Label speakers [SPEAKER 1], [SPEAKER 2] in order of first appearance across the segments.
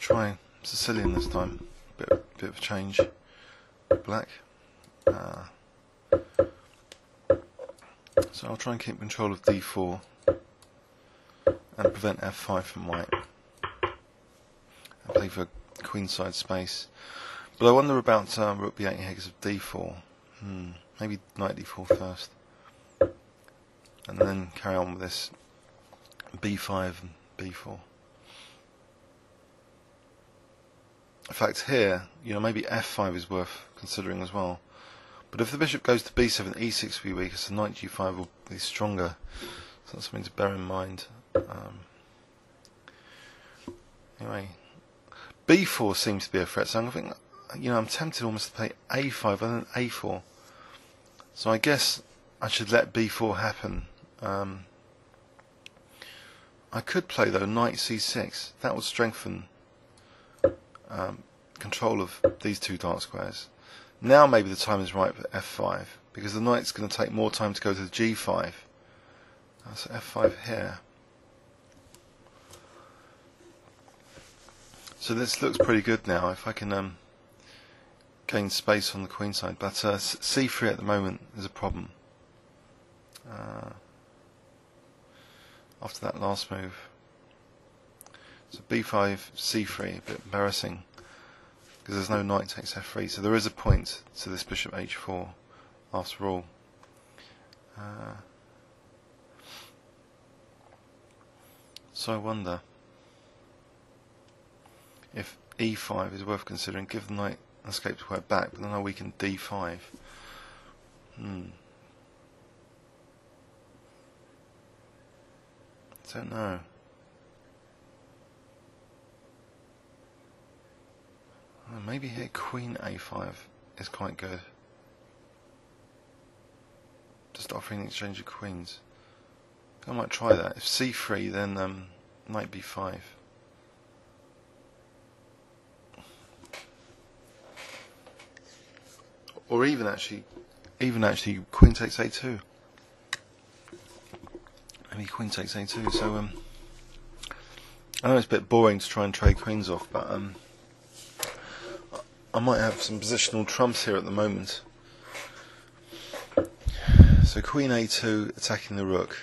[SPEAKER 1] try Sicilian this time. Bit of a change. Black. So I'll try and keep control of d4 and prevent f5 from white. I'll play for queenside space. But I wonder about rook b8 because of d4. Maybe knight d4 first. And then carry on with this b5 and b4. In fact, here, maybe f5 is worth considering as well. But if the bishop goes to b7, e6 will be weaker, so knight g5 will be stronger. So that's something to bear in mind. Anyway, b4 seems to be a threat, so I think, I'm tempted almost to play a5 and then a4. So I guess I should let b4 happen. I could play though knight c6. That would strengthen control of these two dark squares. Now maybe the time is right for f5 because the knight's going to take more time to go to the g5. So f5 here. So this looks pretty good now if I can gain space on the queenside, but c3 at the moment is a problem. After that last move. So b5, c3, a bit embarrassing because there's no knight takes f3, so there is a point to this bishop h4 after all. So I wonder if e5 is worth considering. Give the knight an escape square back, but then I weaken d5. Don't know. Maybe here queen a5 is quite good. Just offering an exchange of queens. I might try that. If c3, then knight b5. Or even actually queen takes a2. Maybe queen takes a2. So I know it's a bit boring to try and trade queens off, but I might have some positional trumps here at the moment. So queen a2 attacking the rook.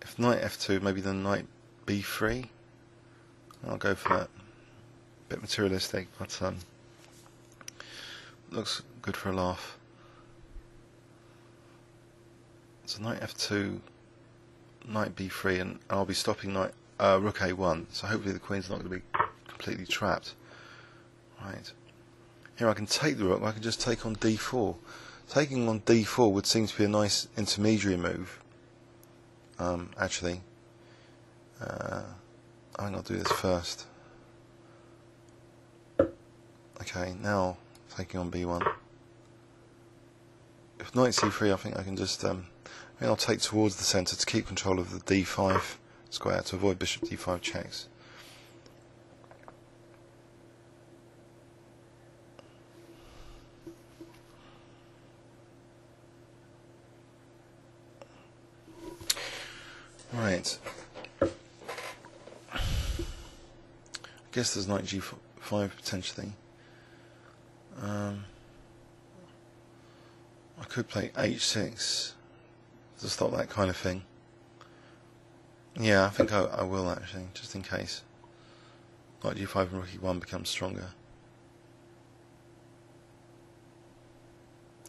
[SPEAKER 1] If knight f2, maybe then knight b3. I'll go for that. Bit materialistic, but looks good for a laugh. So knight f2, knight b3, and I'll be stopping rook a1. So hopefully the queen's not going to be completely trapped. Right. Here I can take the rook, or I can just take on d4. Taking on d4 would seem to be a nice intermediary move. Actually. I think I'll do this first. Okay, now taking on b1. If knight c3, I think I can just I'll take towards the centre to keep control of the d5 square to avoid bishop d5 checks. Right. I guess there's knight g5 potentially. I could play h6 to stop that kind of thing. Yeah, I think I will actually, just in case. Knight g5 and rook e1 becomes stronger.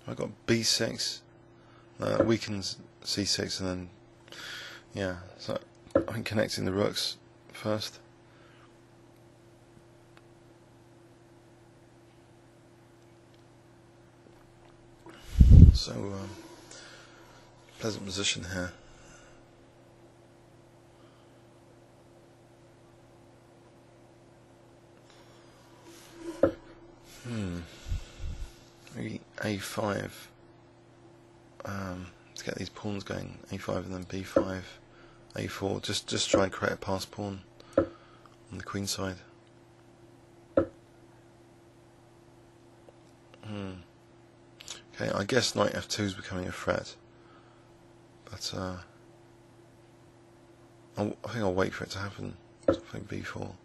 [SPEAKER 1] I've got b6, weakens c6, and then yeah, so I think connecting the rooks first. So pleasant position here. Maybe a5 to get these pawns going. A5 and then b5, a4. Just try and create a pass pawn on the queen side. Okay, I guess knight f2 is becoming a threat, but I think I'll wait for it to happen. So I think b4.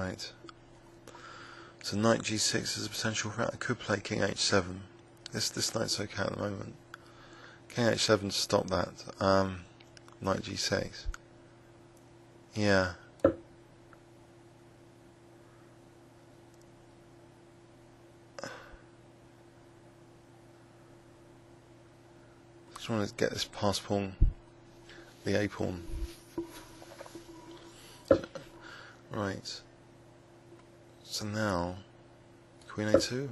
[SPEAKER 1] Right. So knight g6 is a potential threat. I could play king h7. This knight's okay at the moment. King h7 to stop that. Knight g6. Yeah. Just want to get this pass pawn, the a pawn. Right. So now, queen a2.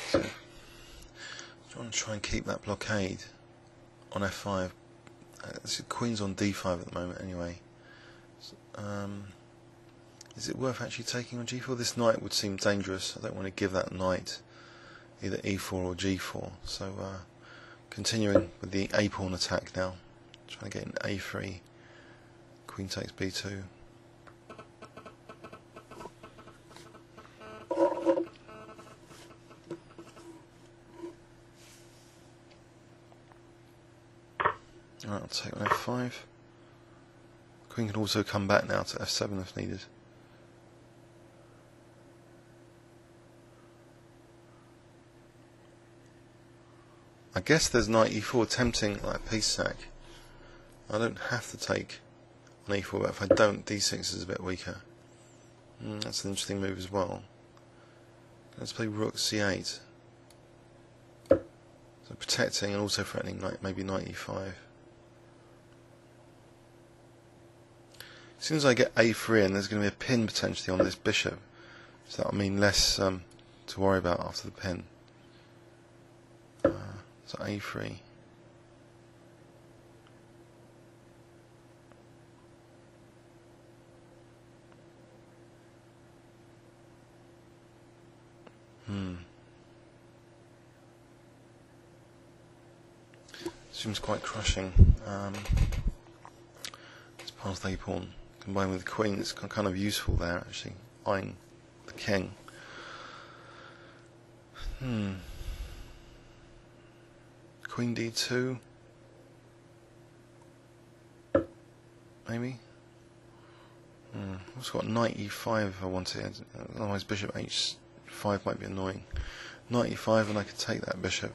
[SPEAKER 1] So, I want to try and keep that blockade on f5. Queen's on d5 at the moment anyway. So, is it worth actually taking on g4? This knight would seem dangerous. I don't want to give that knight either e4 or g4. So continuing with the a pawn attack now. Trying to get an a3. Queen takes b2. Alright, I'll take on f5. Queen can also come back now to f7 if needed. I guess there's knight e4 tempting like a piece sack. I don't have to take on e4, but if I don't, d6 is a bit weaker. That's an interesting move as well. Let's play rook c8. So protecting and also threatening knight, maybe knight e5. As soon as I get a3 in, there's going to be a pin potentially on this bishop. So that'll mean less to worry about after the pin. So a3. Seems quite crushing. It's past a pawn combined with the queen. It's kind of useful there actually, eyeing the king. Queen d2, maybe. Also got knight e5 if I wanted. Otherwise bishop h5 might be annoying. Knight e5 and I could take that bishop.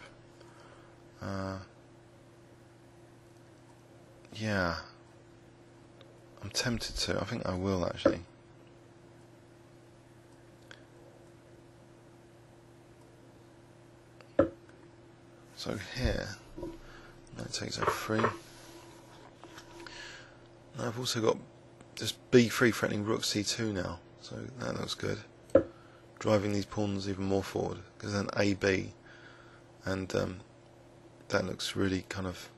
[SPEAKER 1] Yeah, I'm tempted to. I think I will actually. So here, knight takes f3. Now I've also got just b3 threatening rook c2 now, so that looks good. Driving these pawns even more forward, because then ab, and that looks really kind of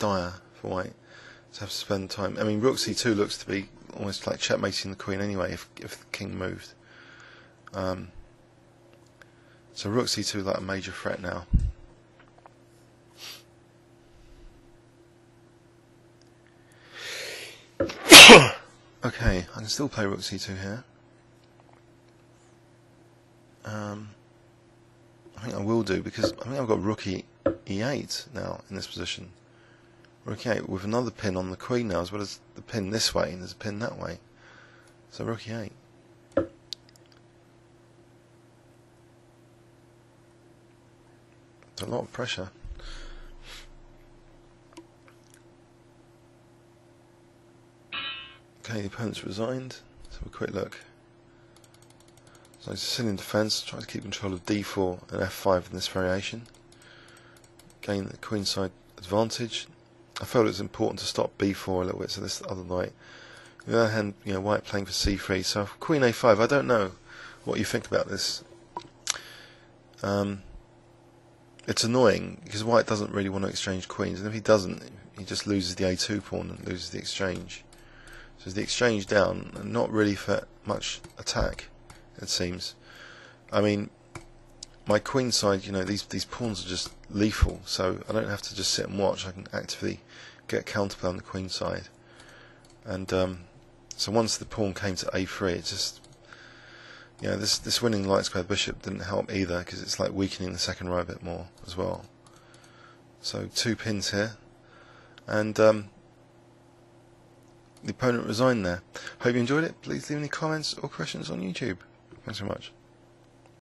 [SPEAKER 1] dire for white. So have to spend time. I mean, rook c2 looks to be almost like checkmating the queen anyway if the king moved. So rook c2 is like a major threat now. Okay, I can still play rook c2 here. I think I will do, because I think I've got rook e8 now in this position. Rook e8 with another pin on the queen now, as well as the pin this way, and there's a pin that way. So rook e8. It's a lot of pressure. Okay, the opponent's resigned. Let's have a quick look. So Sicilian defence, trying to keep control of d4 and f5 in this variation. Gain the queenside advantage. I felt it was important to stop b4 a little bit, so this other knight. On the other hand, you know, white playing for c3. So queen a5, I don't know what you think about this. It's annoying because white doesn't really want to exchange queens, and if he doesn't, he just loses the a2 pawn and loses the exchange. So is the exchange down, and not really for much attack, it seems. I mean, my queen side, you know, these pawns are just lethal, so I don't have to just sit and watch. I can actively get counterplay on the queen side. And so once the pawn came to a3, it just, you know, this winning light square bishop didn't help either, because it's like weakening the second row a bit more as well. So 2 pins here, and the opponent resigned there. Hope you enjoyed it. Please leave any comments or questions on YouTube. Thanks very much.